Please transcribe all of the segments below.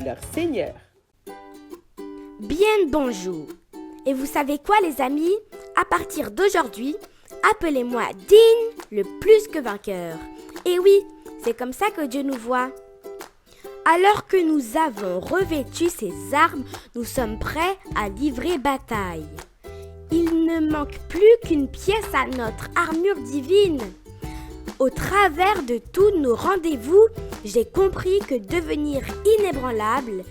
leur Seigneur. Bien le bonjour. Et vous savez quoi les amis? À partir d'aujourd'hui, appelez-moi Dean le plus que vainqueur. Et oui, c'est comme ça que Dieu nous voit. Alors que nous avons revêtu ces armes, nous sommes prêts à livrer bataille. Il ne manque plus qu'une pièce à notre armure divine. Au travers de tous nos rendez-vous, j'ai compris que devenir inébranlable,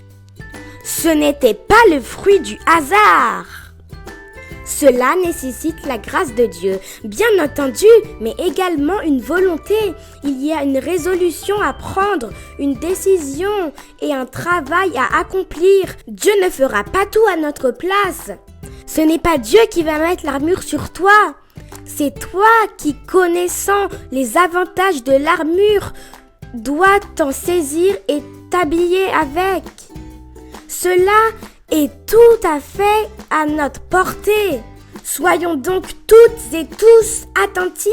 ce n'était pas le fruit du hasard. Cela nécessite la grâce de Dieu, bien entendu, mais également une volonté. Il y a une résolution à prendre, une décision et un travail à accomplir. Dieu ne fera pas tout à notre place. Ce n'est pas Dieu qui va mettre l'armure sur toi. C'est toi qui, connaissant les avantages de l'armure, dois t'en saisir et t'habiller avec. Cela est tout à fait à notre portée. Soyons donc toutes et tous attentifs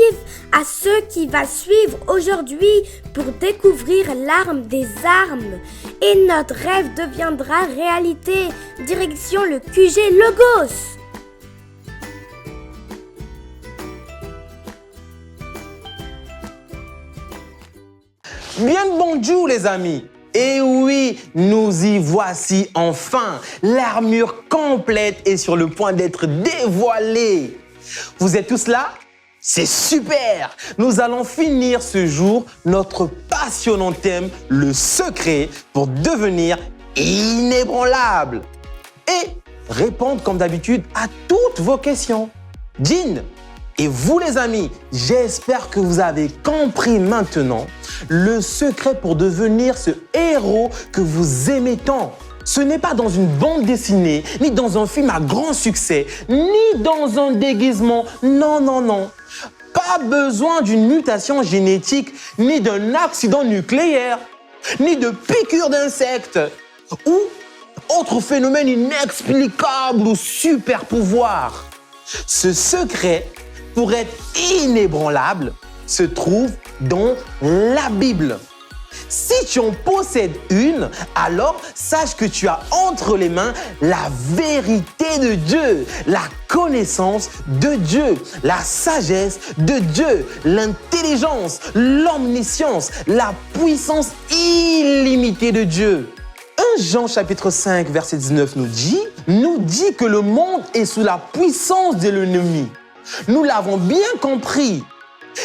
à ce qui va suivre aujourd'hui pour découvrir l'arme des armes. Et notre rêve deviendra réalité. Direction le QG Logos. Bien le bonjour les amis. Et oui, nous y voici enfin. L'armure complète est sur le point d'être dévoilée. Vous êtes tous là? C'est super! Nous allons finir ce jour notre passionnant thème, le secret pour devenir inébranlable. Et répondre comme d'habitude à toutes vos questions. Dean, et vous les amis, j'espère que vous avez compris maintenant le secret pour devenir ce héros que vous aimez tant. Ce n'est pas dans une bande dessinée, ni dans un film à grand succès, ni dans un déguisement. Non, non, non. Pas besoin d'une mutation génétique, ni d'un accident nucléaire, ni de piqûres d'insectes, ou autre phénomène inexplicable ou super pouvoir. Ce secret, pour être inébranlable, se trouve dans la Bible. Si tu en possèdes une, alors sache que tu as entre les mains la vérité de Dieu, la connaissance de Dieu, la sagesse de Dieu, l'intelligence, l'omniscience, la puissance illimitée de Dieu. 1 Jean chapitre 5 verset 19 nous dit que le monde est sous la puissance de l'ennemi. Nous l'avons bien compris.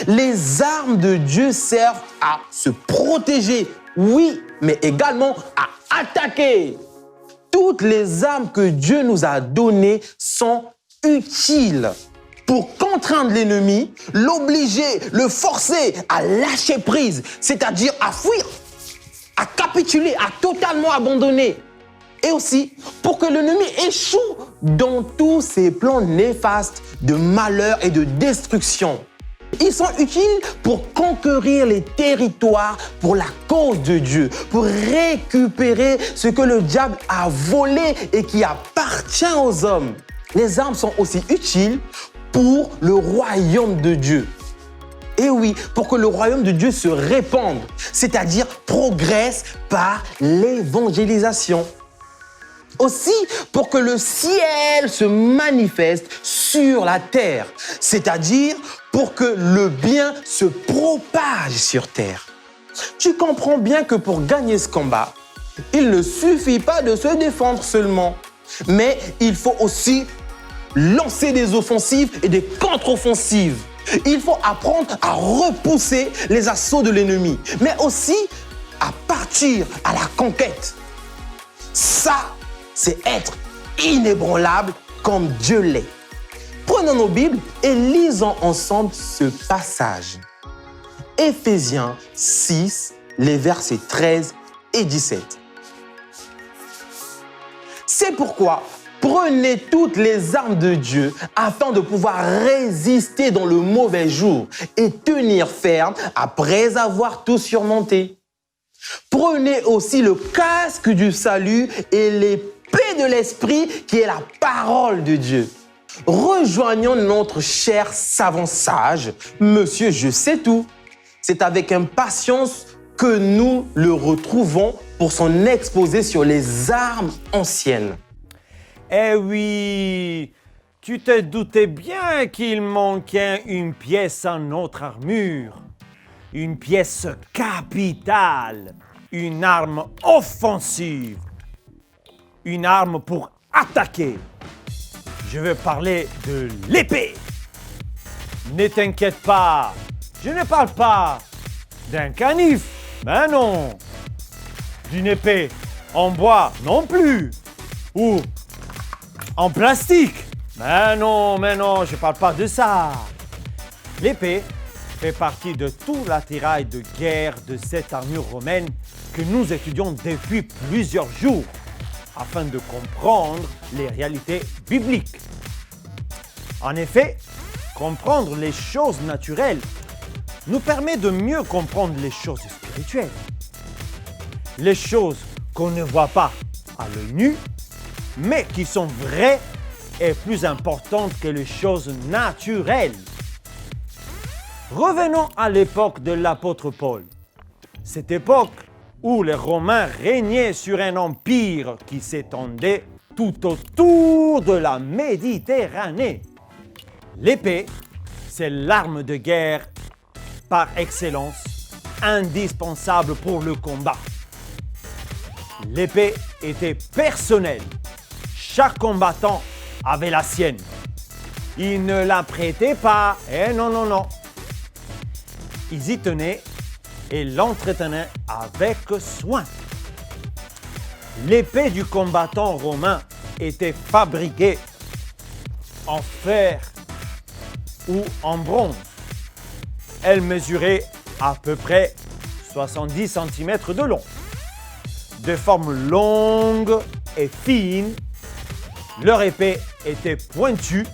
Les armes de Dieu servent à se protéger, oui, mais également à attaquer. Toutes les armes que Dieu nous a données sont utiles pour contraindre l'ennemi, l'obliger, le forcer à lâcher prise, c'est-à-dire à fuir, à capituler, à totalement abandonner. Et aussi pour que l'ennemi échoue dans tous ses plans néfastes de malheur et de destruction. Ils sont utiles pour conquérir les territoires pour la cause de Dieu, pour récupérer ce que le diable a volé et qui appartient aux hommes. Les armes sont aussi utiles pour le royaume de Dieu. Et oui, pour que le royaume de Dieu se répande, c'est-à-dire progresse par l'évangélisation. Aussi pour que le ciel se manifeste sur la terre, c'est-à-dire pour que le bien se propage sur terre. Tu comprends bien que pour gagner ce combat, il ne suffit pas de se défendre seulement, mais il faut aussi lancer des offensives et des contre-offensives. Il faut apprendre à repousser les assauts de l'ennemi, mais aussi à partir à la conquête. Ça, c'est être inébranlable comme Dieu l'est. Prenons nos Bibles et lisons ensemble ce passage. Éphésiens 6, les versets 13 et 17. C'est pourquoi prenez toutes les armes de Dieu afin de pouvoir résister dans le mauvais jour et tenir ferme après avoir tout surmonté. Prenez aussi le casque du salut et l'épée de l'esprit qui est la parole de Dieu. Rejoignons notre cher savant sage, Monsieur Je sais tout. C'est avec impatience que nous le retrouvons pour son exposé sur les armes anciennes. Eh oui, tu te doutais bien qu'il manquait une pièce à notre armure. Une pièce capitale, une arme offensive, une arme pour attaquer. Je veux parler de l'épée. Ne t'inquiète pas, je ne parle pas d'un canif, ben non. D'une épée en bois non plus, ou en plastique. Mais non, je ne parle pas de ça. L'épée fait partie de tout l'attirail de guerre de cette armure romaine que nous étudions depuis plusieurs jours afin de comprendre les réalités bibliques. En effet, comprendre les choses naturelles nous permet de mieux comprendre les choses spirituelles. Les choses qu'on ne voit pas à l'œil nu, mais qui sont vraies et plus importantes que les choses naturelles. Revenons à l'époque de l'apôtre Paul. Cette époque où les Romains régnaient sur un empire qui s'étendait tout autour de la Méditerranée. L'épée, c'est l'arme de guerre par excellence, indispensable pour le combat. L'épée était personnelle. Chaque combattant avait la sienne. Il ne la prêtait pas. Non. Ils y tenaient et l'entretenaient avec soin. L'épée du combattant romain était fabriquée en fer ou en bronze. Elle mesurait à peu près 70 cm de long. De forme longue et fine, leur épée était pointue,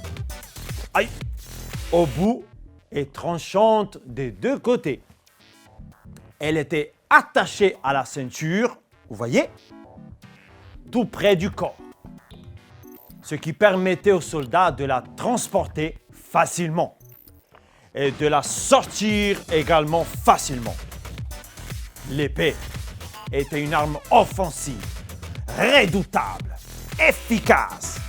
au bout et tranchante des deux côtés. Elle était attachée à la ceinture, vous voyez, tout près du corps, ce qui permettait aux soldats de la transporter facilement et de la sortir également facilement. L'épée était une arme offensive, redoutable, efficace,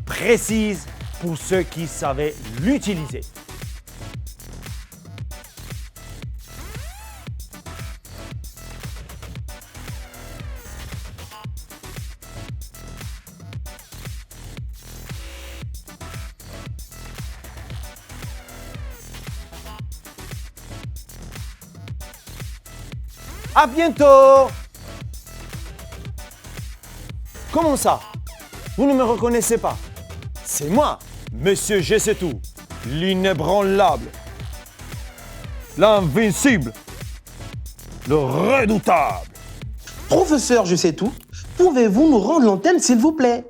précise pour ceux qui savaient l'utiliser. À bientôt! Comment ça? Vous ne me reconnaissez pas? C'est moi, Monsieur Je sais tout, l'inébranlable, l'invincible, le redoutable. Professeur Je sais tout, pouvez-vous nous rendre l'antenne s'il vous plaît?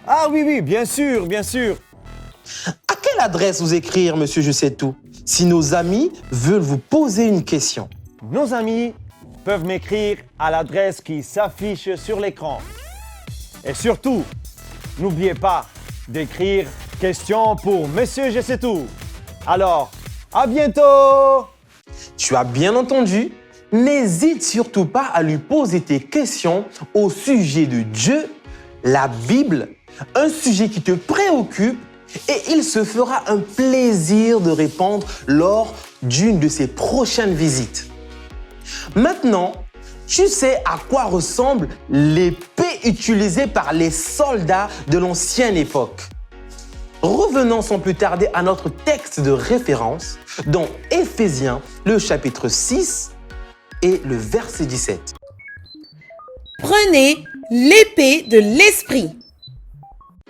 Ah oui, bien sûr. À quelle adresse vous écrire, Monsieur Je sais tout, si nos amis veulent vous poser une question? Nos amis peuvent m'écrire à l'adresse qui s'affiche sur l'écran. Et surtout, n'oubliez pas d'écrire « Question pour Monsieur Je sais tout ». Alors, à bientôt! Tu as bien entendu? N'hésite surtout pas à lui poser tes questions au sujet de Dieu, la Bible, un sujet qui te préoccupe et il se fera un plaisir de répondre lors d'une de ses prochaines visites. Maintenant, tu sais à quoi ressemble l'épée utilisée par les soldats de l'ancienne époque. Revenons sans plus tarder à notre texte de référence dans Éphésiens, le chapitre 6 et le verset 17. Prenez l'épée de l'esprit.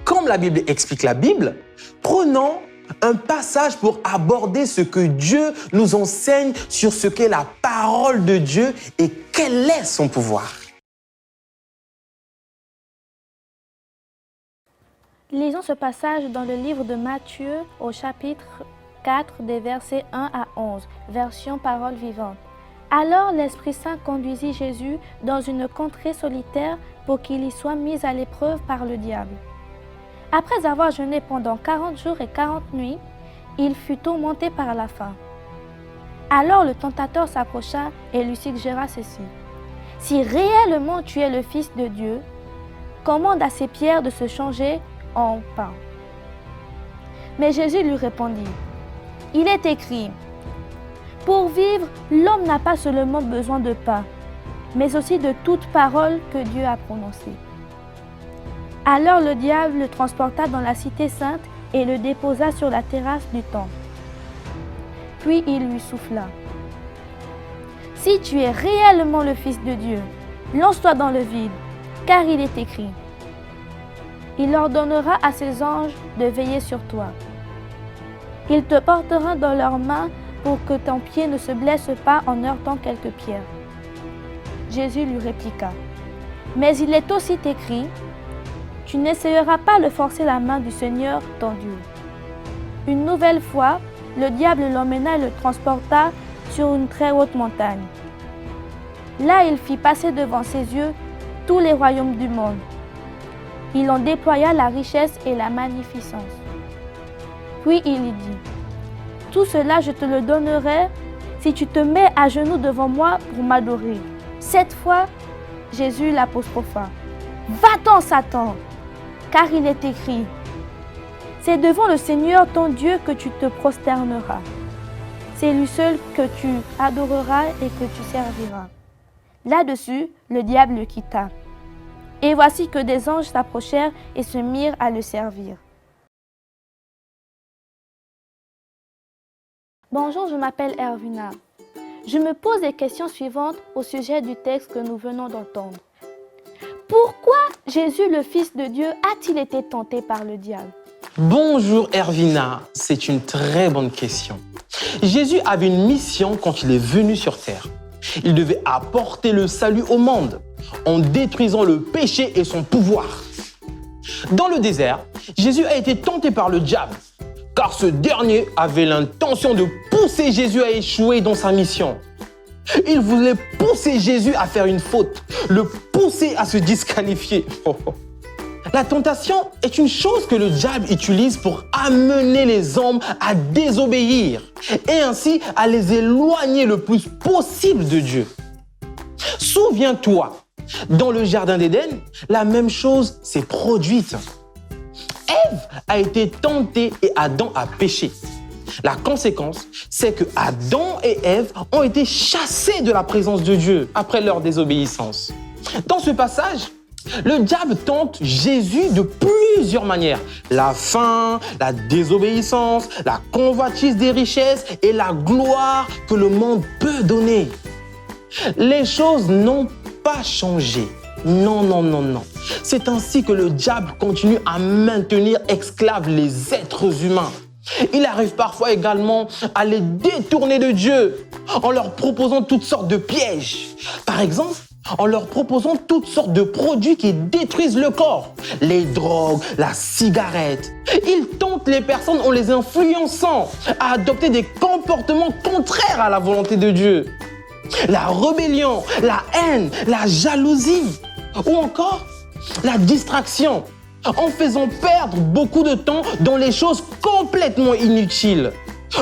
Comme la Bible explique la Bible, prenons un passage pour aborder ce que Dieu nous enseigne sur ce qu'est la parole de Dieu et quel est son pouvoir. Lisons ce passage dans le livre de Matthieu au chapitre 4 des versets 1 à 11, version parole vivante. Alors l'Esprit Saint conduisit Jésus dans une contrée solitaire pour qu'il y soit mis à l'épreuve par le diable. Après avoir jeûné pendant 40 jours et 40 nuits, il fut tourmenté par la faim. Alors le tentateur s'approcha et lui suggéra ceci. « Si réellement tu es le Fils de Dieu, commande à ces pierres de se changer en pain. » Mais Jésus lui répondit, « Il est écrit, pour vivre, l'homme n'a pas seulement besoin de pain, mais aussi de toute parole que Dieu a prononcée. » Alors le diable le transporta dans la cité sainte et le déposa sur la terrasse du temple. Puis il lui souffla. « Si tu es réellement le Fils de Dieu, lance-toi dans le vide, car il est écrit. Il ordonnera à ses anges de veiller sur toi. Ils te porteront dans leurs mains pour que ton pied ne se blesse pas en heurtant quelques pierres. » Jésus lui répliqua. « Mais il est aussi écrit, tu n'essayeras pas de forcer la main du Seigneur ton Dieu. » Une nouvelle fois, le diable l'emmena et le transporta sur une très haute montagne. Là, il fit passer devant ses yeux tous les royaumes du monde. Il en déploya la richesse et la magnificence. Puis il lui dit, « Tout cela, je te le donnerai si tu te mets à genoux devant moi pour m'adorer. » Cette fois, Jésus l'apostropha. « Va-t'en, Satan, car il est écrit, c'est devant le Seigneur ton Dieu que tu te prosterneras. C'est lui seul que tu adoreras et que tu serviras. » Là-dessus, le diable le quitta. Et voici que des anges s'approchèrent et se mirent à le servir. Bonjour, je m'appelle Ervina. Je me pose les questions suivantes au sujet du texte que nous venons d'entendre. Pourquoi Jésus, le Fils de Dieu, a-t-il été tenté par le diable? Bonjour Ervina, c'est une très bonne question. Jésus avait une mission quand il est venu sur terre. Il devait apporter le salut au monde en détruisant le péché et son pouvoir. Dans le désert, Jésus a été tenté par le diable, car ce dernier avait l'intention de pousser Jésus à échouer dans sa mission. Il voulait pousser Jésus à faire une faute, le pousser à se disqualifier. La tentation est une chose que le diable utilise pour amener les hommes à désobéir et ainsi à les éloigner le plus possible de Dieu. Souviens-toi, dans le jardin d'Éden, la même chose s'est produite. Ève a été tentée et Adam a péché. La conséquence, c'est que Adam et Ève ont été chassés de la présence de Dieu après leur désobéissance. Dans ce passage, le diable tente Jésus de plusieurs manières. La faim, la désobéissance, la convoitise des richesses et la gloire que le monde peut donner. Les choses n'ont pas changé. Non, non, non, non. C'est ainsi que le diable continue à maintenir esclaves les êtres humains. Il arrive parfois également à les détourner de Dieu en leur proposant toutes sortes de pièges. Par exemple, en leur proposant toutes sortes de produits qui détruisent le corps. Les drogues, la cigarette. Il tente les personnes en les influençant à adopter des comportements contraires à la volonté de Dieu. La rébellion, la haine, la jalousie ou encore la distraction en faisant perdre beaucoup de temps dans les choses complètement inutiles.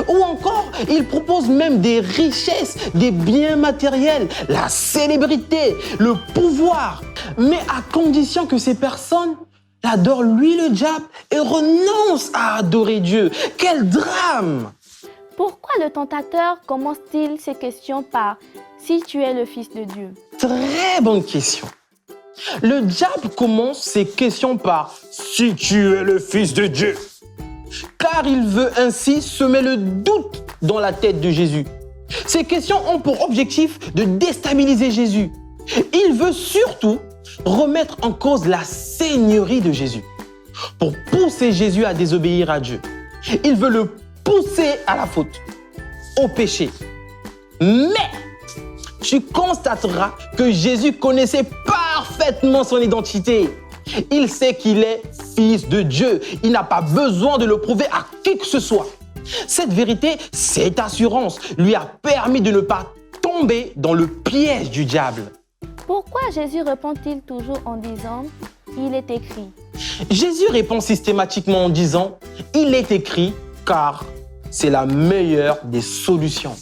Ou encore, il propose même des richesses, des biens matériels, la célébrité, le pouvoir, mais à condition que ces personnes l'adorent lui le diable et renoncent à adorer Dieu. Quel drame! Pourquoi le tentateur commence-t-il ses questions par « Si tu es le Fils de Dieu » ? Très bonne question. Le diable commence ses questions par « Si tu es le Fils de Dieu » car il veut ainsi semer le doute dans la tête de Jésus. Ces questions ont pour objectif de déstabiliser Jésus. Il veut surtout remettre en cause la seigneurie de Jésus pour pousser Jésus à désobéir à Dieu. Il veut le pousser à la faute, au péché. Mais tu constateras que Jésus connaissait parfaitement son identité. Il sait qu'il est fils de Dieu. Il n'a pas besoin de le prouver à qui que ce soit. Cette vérité, cette assurance, lui a permis de ne pas tomber dans le piège du diable. Pourquoi Jésus répond-il toujours en disant « Il est écrit » ? Jésus répond systématiquement en disant « Il est écrit » car c'est la meilleure des solutions.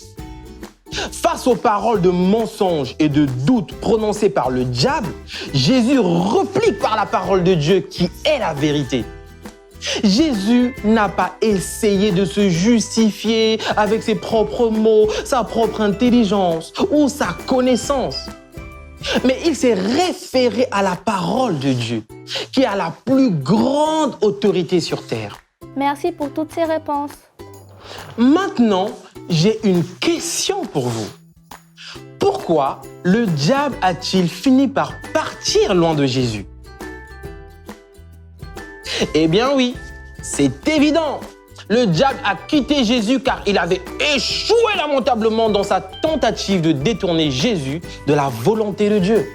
Face aux paroles de mensonges et de doutes prononcées par le diable, Jésus replique par la parole de Dieu qui est la vérité. Jésus n'a pas essayé de se justifier avec ses propres mots, sa propre intelligence ou sa connaissance. Mais il s'est référé à la parole de Dieu, qui a la plus grande autorité sur terre. Merci pour toutes ces réponses. Maintenant, j'ai une question pour vous. Pourquoi le diable a-t-il fini par partir loin de Jésus? Eh bien oui, c'est évident. Le diable a quitté Jésus car il avait échoué lamentablement dans sa tentative de détourner Jésus de la volonté de Dieu.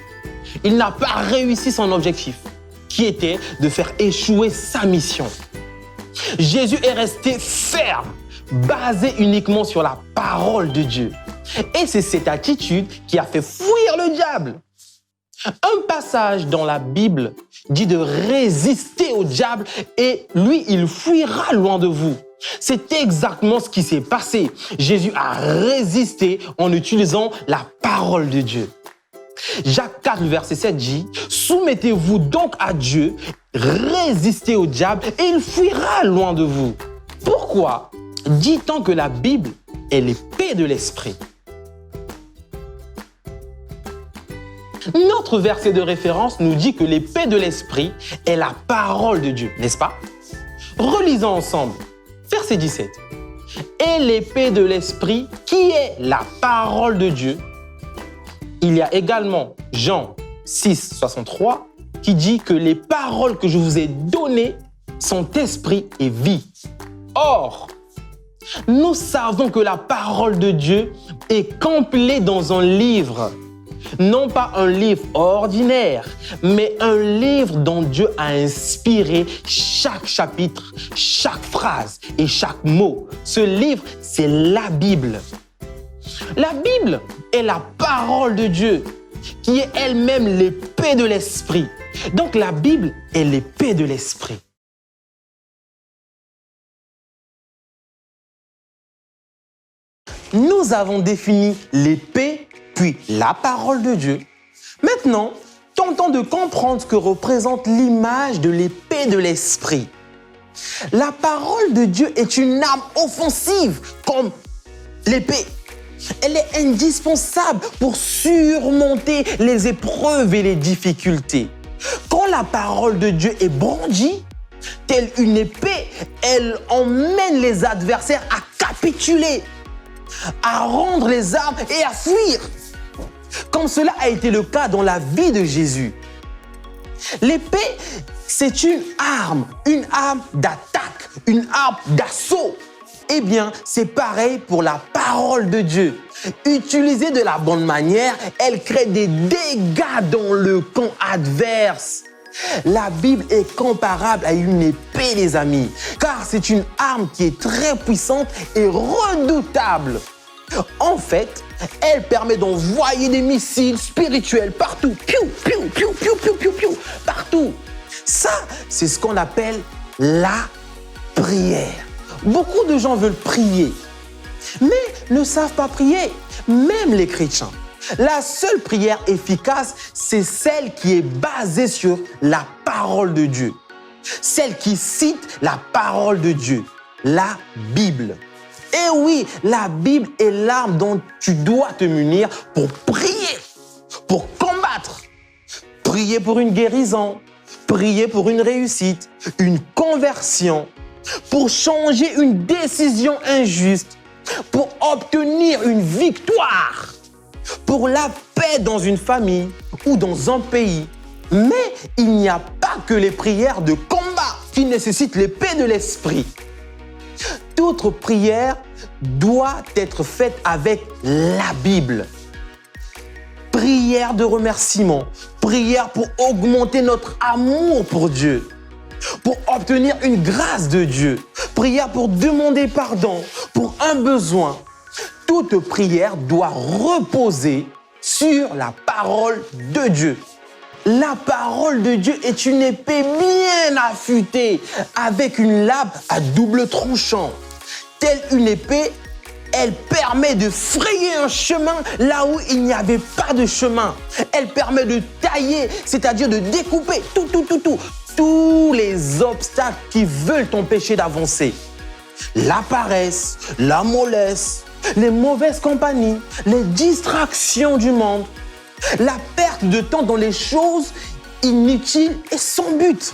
Il n'a pas réussi son objectif, qui était de faire échouer sa mission. Jésus est resté ferme, basé uniquement sur la parole de Dieu. Et c'est cette attitude qui a fait fuir le diable. Un passage dans la Bible dit de résister au diable et lui, il fuira loin de vous. C'est exactement ce qui s'est passé. Jésus a résisté en utilisant la parole de Dieu. Jacques 4, verset 7 dit « Soumettez-vous donc à Dieu, résistez au diable et il fuira loin de vous. » Pourquoi dit-on que la Bible est l'épée de l'esprit? Notre verset de référence nous dit que l'épée de l'esprit est la parole de Dieu, n'est-ce pas? Relisons ensemble. Verset 17. Et l'épée de l'esprit qui est la parole de Dieu. Il y a également Jean 6, 63 qui dit que les paroles que je vous ai données sont esprit et vie. Or, nous savons que la parole de Dieu est complète dans un livre. Non pas un livre ordinaire, mais un livre dont Dieu a inspiré chaque chapitre, chaque phrase et chaque mot. Ce livre, c'est la Bible. La Bible est la parole de Dieu, qui est elle-même l'épée de l'esprit. Donc la Bible est l'épée de l'esprit. Nous avons défini l'épée puis la parole de Dieu. Maintenant, tentons de comprendre ce que représente l'image de l'épée de l'esprit. La parole de Dieu est une arme offensive comme l'épée. Elle est indispensable pour surmonter les épreuves et les difficultés. Quand la parole de Dieu est brandie, telle une épée, elle emmène les adversaires à capituler, à rendre les armes et à fuir. Comme cela a été le cas dans la vie de Jésus. L'épée, c'est une arme d'attaque, une arme d'assaut. Eh bien, c'est pareil pour la parole de Dieu. Utilisée de la bonne manière, elle crée des dégâts dans le camp adverse. La Bible est comparable à une épée, les amis, car c'est une arme qui est très puissante et redoutable. En fait, elle permet d'envoyer des missiles spirituels partout. Piou, piou, piou, piou, piou, piou, piou, partout. Ça, c'est ce qu'on appelle la prière. Beaucoup de gens veulent prier, mais ne savent pas prier, même les chrétiens. La seule prière efficace, c'est celle qui est basée sur la parole de Dieu. Celle qui cite la parole de Dieu, la Bible. Et oui, la Bible est l'arme dont tu dois te munir pour prier, pour combattre. Prier pour une guérison, prier pour une réussite, une conversion, pour changer une décision injuste, pour obtenir une victoire, pour la paix dans une famille ou dans un pays. Mais il n'y a pas que les prières de combat qui nécessitent l'épée de l'esprit. Toute prière doit être faite avec la Bible. Prière de remerciement, prière pour augmenter notre amour pour Dieu, pour obtenir une grâce de Dieu, prière pour demander pardon pour un besoin. Toute prière doit reposer sur la parole de Dieu. La parole de Dieu est une épée bien affûtée avec une lame à double tranchant. Telle une épée, Elle permet de frayer un chemin là où il n'y avait pas de chemin. Elle permet de tailler, c'est-à-dire de découper tous les obstacles qui veulent t'empêcher d'avancer. La paresse, la mollesse, les mauvaises compagnies, les distractions du monde, la perte de temps dans les choses inutiles et sans but.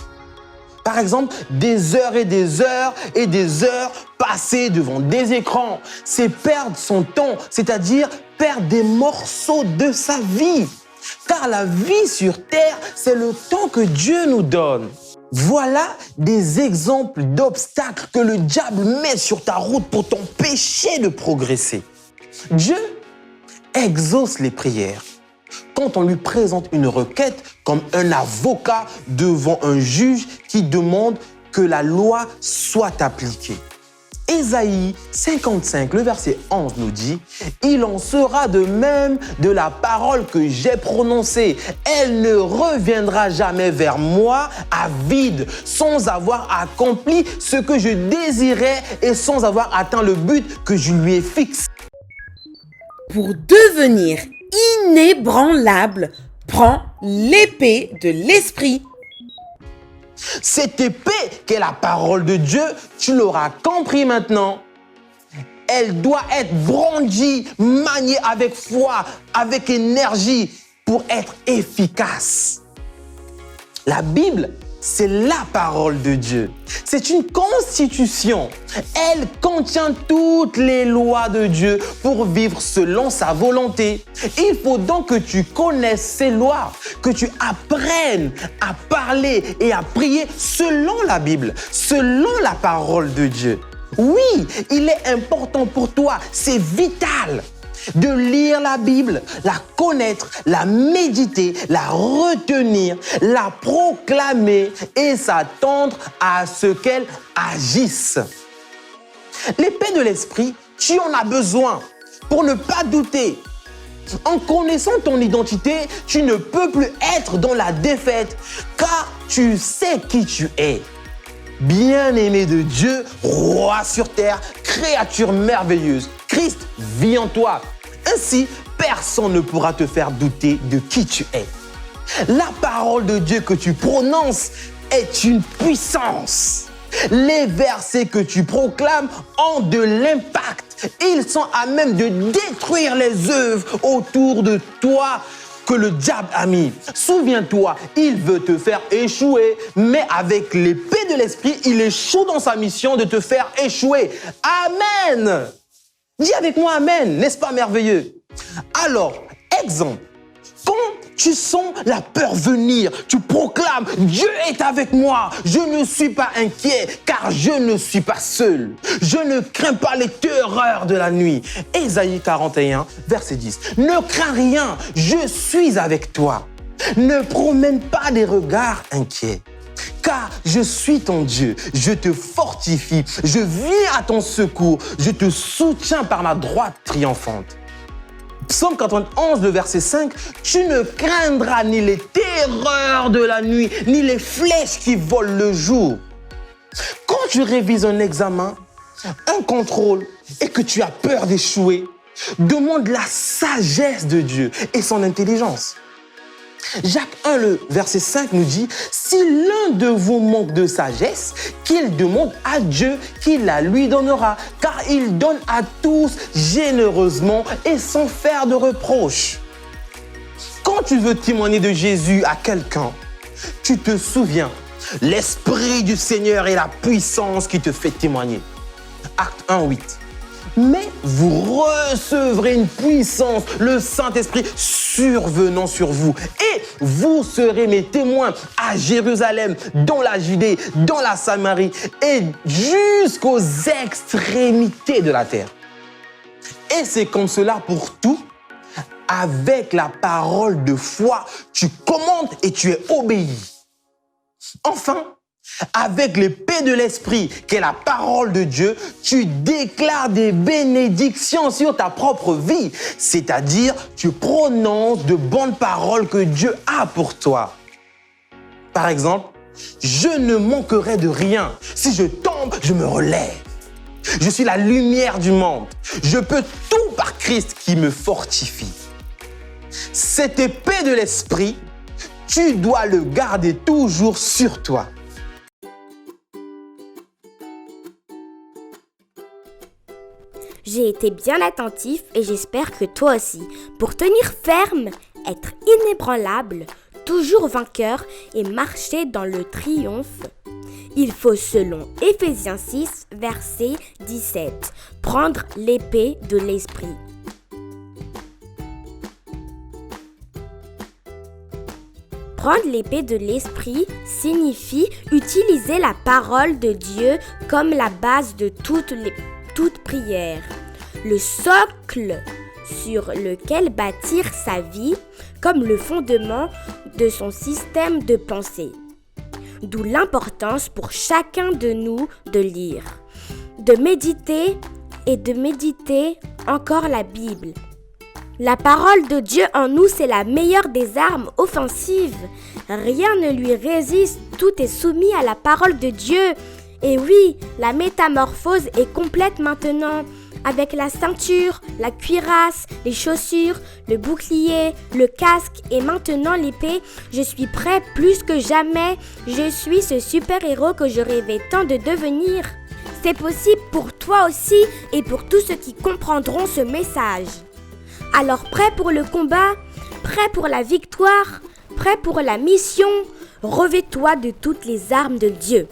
Par exemple, des heures et des heures et des heures passées devant des écrans. C'est perdre son temps, c'est-à-dire perdre des morceaux de sa vie. Car la vie sur terre, c'est le temps que Dieu nous donne. Voilà des exemples d'obstacles que le diable met sur ta route pour t'empêcher de progresser. Dieu exauce les prières quand on lui présente une requête comme un avocat devant un juge qui demande que la loi soit appliquée. Ésaïe 55, le verset 11 nous dit « Il en sera de même de la parole que j'ai prononcée. Elle ne reviendra jamais vers moi à vide, sans avoir accompli ce que je désirais et sans avoir atteint le but que je lui ai fixé. » Pour devenir inébranlable, prends l'épée de l'esprit. Cette épée qu'est la parole de Dieu, tu l'auras compris maintenant. Elle doit être brandie, maniée avec foi, avec énergie pour être efficace. La Bible, c'est la parole de Dieu. C'est une constitution. Elle contient toutes les lois de Dieu pour vivre selon sa volonté. Il faut donc que tu connaisses ces lois, que tu apprennes à parler et à prier selon la Bible, selon la parole de Dieu. Oui, il est important pour toi, c'est vital de lire la Bible, la connaître, la méditer, la retenir, la proclamer et s'attendre à ce qu'elle agisse. L'épée de l'esprit, tu en as besoin pour ne pas douter. En connaissant ton identité, tu ne peux plus être dans la défaite car tu sais qui tu es. Bien-aimé de Dieu, roi sur terre, créature merveilleuse, Christ vit en toi. Ainsi, personne ne pourra te faire douter de qui tu es. La parole de Dieu que tu prononces est une puissance. Les versets que tu proclames ont de l'impact. Ils sont à même de détruire les œuvres autour de toi que le diable a mis. Souviens-toi, il veut te faire échouer, mais avec l'épée de l'esprit, il échoue dans sa mission de te faire échouer. Amen! Dis avec moi Amen, n'est-ce pas merveilleux? Alors, exemple, quand tu sens la peur venir, tu proclames « Dieu est avec moi, je ne suis pas inquiet car je ne suis pas seul. Je ne crains pas les terreurs de la nuit. » Ésaïe 41, verset 10. « Ne crains rien, je suis avec toi. Ne promène pas des regards inquiets. Car je suis ton Dieu, je te fortifie, je viens à ton secours, je te soutiens par ma droite triomphante. » Psaume 91, le verset 5, « Tu ne craindras ni les terreurs de la nuit, ni les flèches qui volent le jour. » Quand tu révises un examen, un contrôle, et que tu as peur d'échouer, demande la sagesse de Dieu et son intelligence. Jacques 1, le verset 5 nous dit « Si l'un de vous manque de sagesse, qu'il demande à Dieu, qu'il la lui donnera, car il donne à tous généreusement et sans faire de reproche. » Quand tu veux témoigner de Jésus à quelqu'un, tu te souviens, l'Esprit du Seigneur est la puissance qui te fait témoigner. Acte 1, 8. Mais vous recevrez une puissance, le Saint-Esprit survenant sur vous. Et vous serez mes témoins à Jérusalem, dans la Judée, dans la Samarie et jusqu'aux extrémités de la terre. Et c'est comme cela pour tout. Avec la parole de foi, tu commandes et tu es obéi. Enfin, avec l'épée de l'esprit, qui est la parole de Dieu, tu déclares des bénédictions sur ta propre vie. C'est-à-dire, tu prononces de bonnes paroles que Dieu a pour toi. Par exemple, je ne manquerai de rien. Si je tombe, je me relève. Je suis la lumière du monde. Je peux tout par Christ qui me fortifie. Cette épée de l'esprit, tu dois le garder toujours sur toi. J'ai été bien attentif et j'espère que toi aussi. Pour tenir ferme, être inébranlable, toujours vainqueur et marcher dans le triomphe, il faut, selon Éphésiens 6, verset 17, prendre l'épée de l'esprit. Prendre l'épée de l'esprit signifie utiliser la parole de Dieu comme la base de toute prière, le socle sur lequel bâtir sa vie comme le fondement de son système de pensée. D'où l'importance pour chacun de nous de lire, de méditer encore la Bible. La parole de Dieu en nous, c'est la meilleure des armes offensives. Rien ne lui résiste, tout est soumis à la parole de Dieu. Et oui, la métamorphose est complète maintenant. Avec la ceinture, la cuirasse, les chaussures, le bouclier, le casque et maintenant l'épée, je suis prêt plus que jamais. Je suis ce super-héros que je rêvais tant de devenir. C'est possible pour toi aussi et pour tous ceux qui comprendront ce message. Alors prêt pour le combat, prêt pour la victoire, prêt pour la mission, revêt-toi de toutes les armes de Dieu.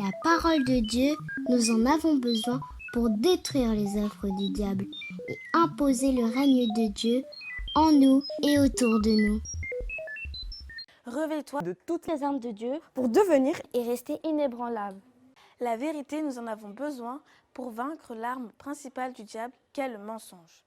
La parole de Dieu, nous en avons besoin pour détruire les œuvres du diable et imposer le règne de Dieu en nous et autour de nous. Revêt-toi de toutes les armes de Dieu pour devenir et rester inébranlable. la vérité, nous en avons besoin pour vaincre l'arme principale du diable qu'est le mensonge.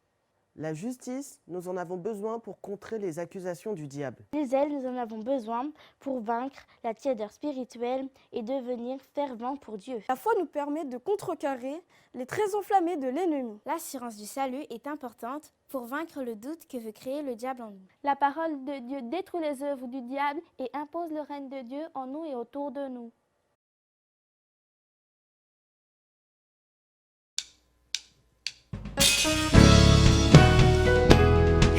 La justice, nous en avons besoin pour contrer les accusations du diable. Les ailes, nous en avons besoin pour vaincre la tiédeur spirituelle et devenir fervent pour Dieu. La foi nous permet de contrecarrer les traits enflammés de l'ennemi. L'assurance du salut est importante pour vaincre le doute que veut créer le diable en nous. La parole de Dieu détruit les œuvres du diable et impose le règne de Dieu en nous et autour de nous.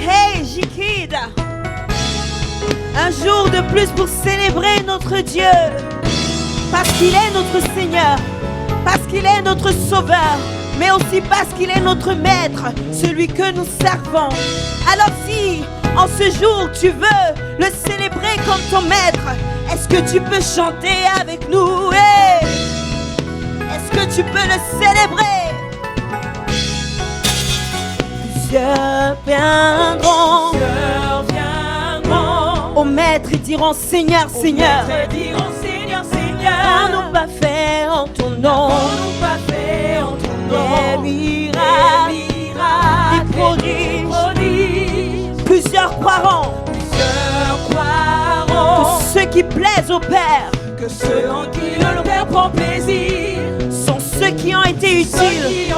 Hey J-Kid, un jour de plus pour célébrer notre Dieu, parce qu'il est notre Seigneur, parce qu'il est notre Sauveur, mais aussi parce qu'il est notre Maître, celui que nous servons. Alors si, en ce jour, tu veux le célébrer comme ton Maître, est-ce que tu peux chanter avec nous? Hey, est-ce que tu peux le célébrer? Plusieurs viendront, au Maître ils diront Seigneur, Seigneur, nous pas fait en ton nom, des miracles, des prodiges, plusieurs croiront, que ceux qui plaisent au Père, que ceux en qui le Père prend plaisir, sont ceux qui ont été utiles,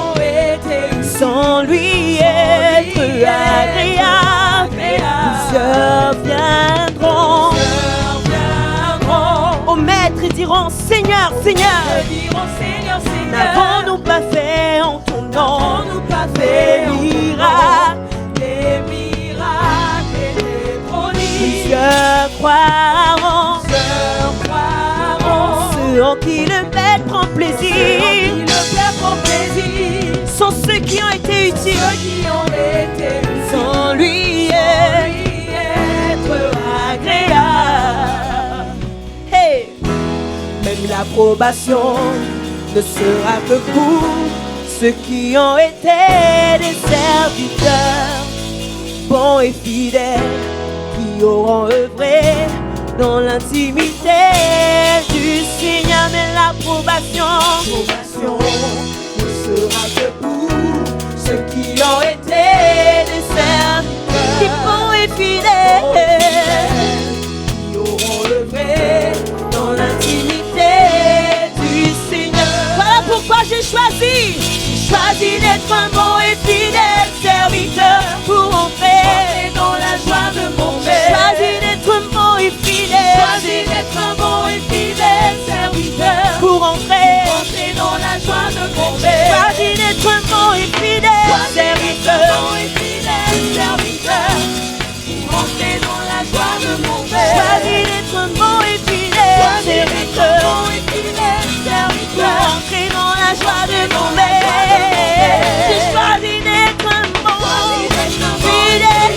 sans lui être agréable. Plusieurs viendront, au Maître ils diront Seigneur, Seigneur, n'avons-nous pas fait en ton nom des miracles et des prodiges? Plusieurs croiront, ceux en qui le Maître prend plaisir, sont ceux qui ont été utiles, sans lui être agréable. Hey! Même l'approbation ne sera que pour ceux qui ont été des serviteurs bons et fidèles, qui auront œuvré dans l'intimité du Seigneur. Mais l'approbation ne sera que pour ceux qui ont été des serviteurs, qui bons et fidèles, qui auront œuvré dans l'intimité du Seigneur. Voilà pourquoi j'ai choisi d'être un bon et fidèle serviteur pour entrer dans la joie de mon Père. Choisi d'être un bon et fidèle, choisi d'être un bon et fidèle serviteur pour entrer dans la joie de mon Père. Choisi d'être un bon et fidèle serviteur pour entrer dans la joie de mon Père. Choisi d'être un bon et fidèle serviteur pour entrer dans la joie de mon Père. J'ai choisi d'être un bon fidèle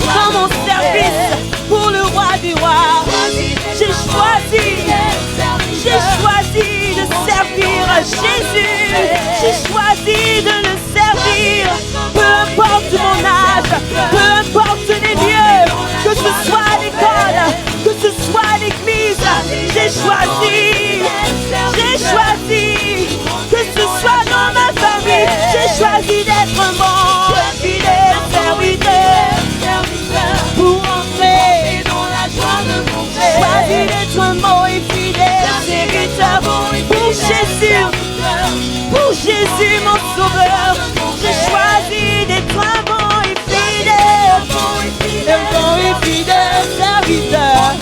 dans mon service pour le roi du roi. J'ai choisi de servir Jésus. J'ai choisi de le servir, peu importe mon âge, peu importe les lieux, que ce soit l'école, que ce soit l'église. J'ai choisi, que ce soit dans ma famille. J'ai choisi d'être un bon fidèle serviteur pour entrer dans la joie de mon Père. Choisi d'être un bon et fidèle serviteur pour Jésus mon sauveur. J'ai choisi d'être un bon et fidèle serviteur.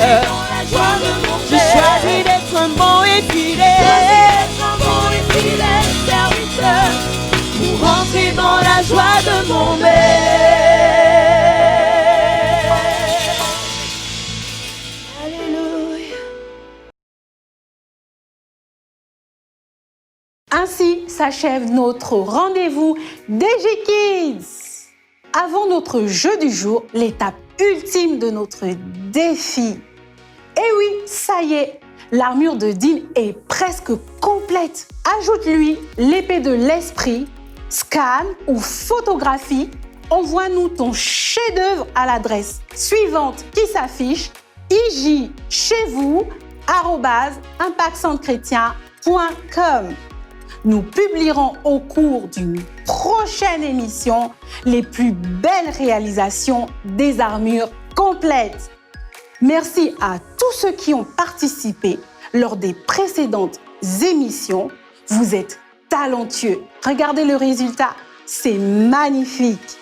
J'ai choisi d'être un bon et fidèle serviteur pour entrer dans la joie de mon Père. Alléluia. Ainsi s'achève notre rendez-vous DG Kids. Avant notre jeu du jour, l'étape ultime de notre défi. Et oui, ça y est, l'armure de Dean est presque complète. Ajoute-lui l'épée de l'esprit, scan ou photographie. Envoie-nous ton chef-d'œuvre à l'adresse suivante qui s'affiche: ijchezvous@impactcentrechrétien.com. Nous publierons au cours d'une prochaine émission les plus belles réalisations des armures complètes. Merci à tous ceux qui ont participé lors des précédentes émissions. Vous êtes talentueux. Regardez le résultat, c'est magnifique.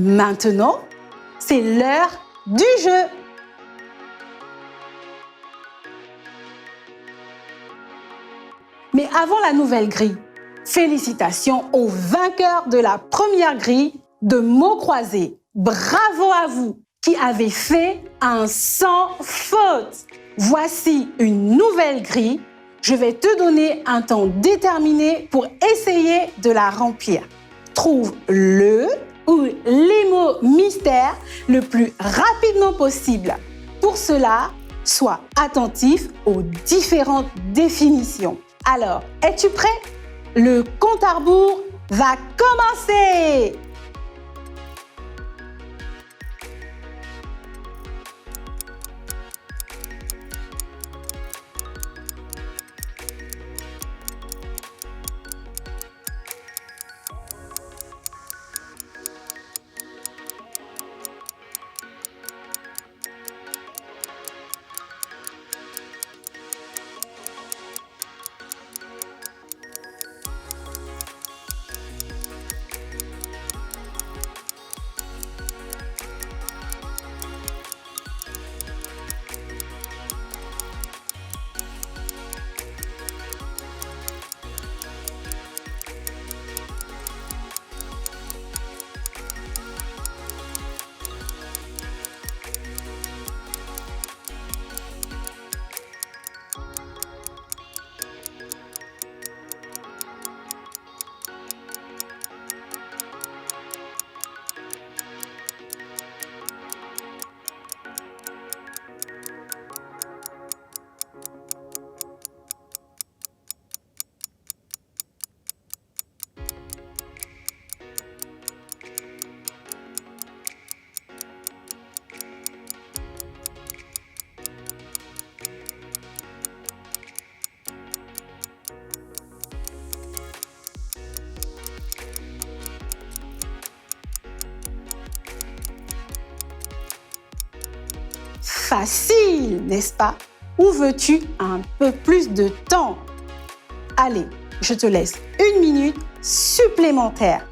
Maintenant, c'est l'heure du jeu. Mais avant la nouvelle grille, félicitations aux vainqueurs de la première grille de mots croisés. Bravo à vous qui avez fait un sans faute. Voici une nouvelle grille. Je vais te donner un temps déterminé pour essayer de la remplir. Trouve le ou les mots mystères le plus rapidement possible. Pour cela, sois attentif aux différentes définitions. Alors, es-tu prêt? Le compte à rebours va commencer! Facile, n'est-ce pas? Ou veux-tu un peu plus de temps? Allez, je te laisse 1 minute supplémentaire.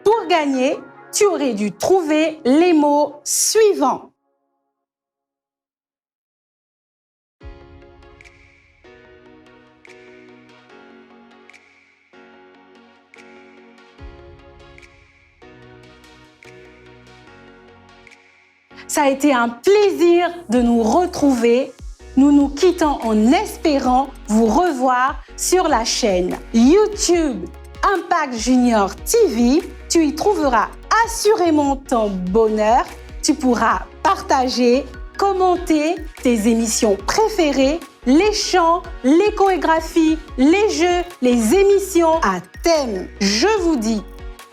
Pour gagner, tu aurais dû trouver les mots suivants. Ça a été un plaisir de nous retrouver. Nous nous quittons en espérant vous revoir sur la chaîne YouTube Impact Junior TV. Tu y trouveras assurément ton bonheur. Tu pourras partager, commenter tes émissions préférées, les chants, les chorégraphies, les jeux, les émissions à thème. Je vous dis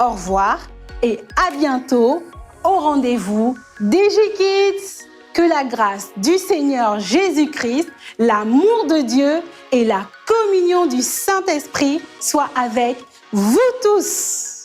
au revoir et à bientôt au rendez-vous DG Kids. Que la grâce du Seigneur Jésus-Christ, l'amour de Dieu et la communion du Saint-Esprit soient avec vous tous.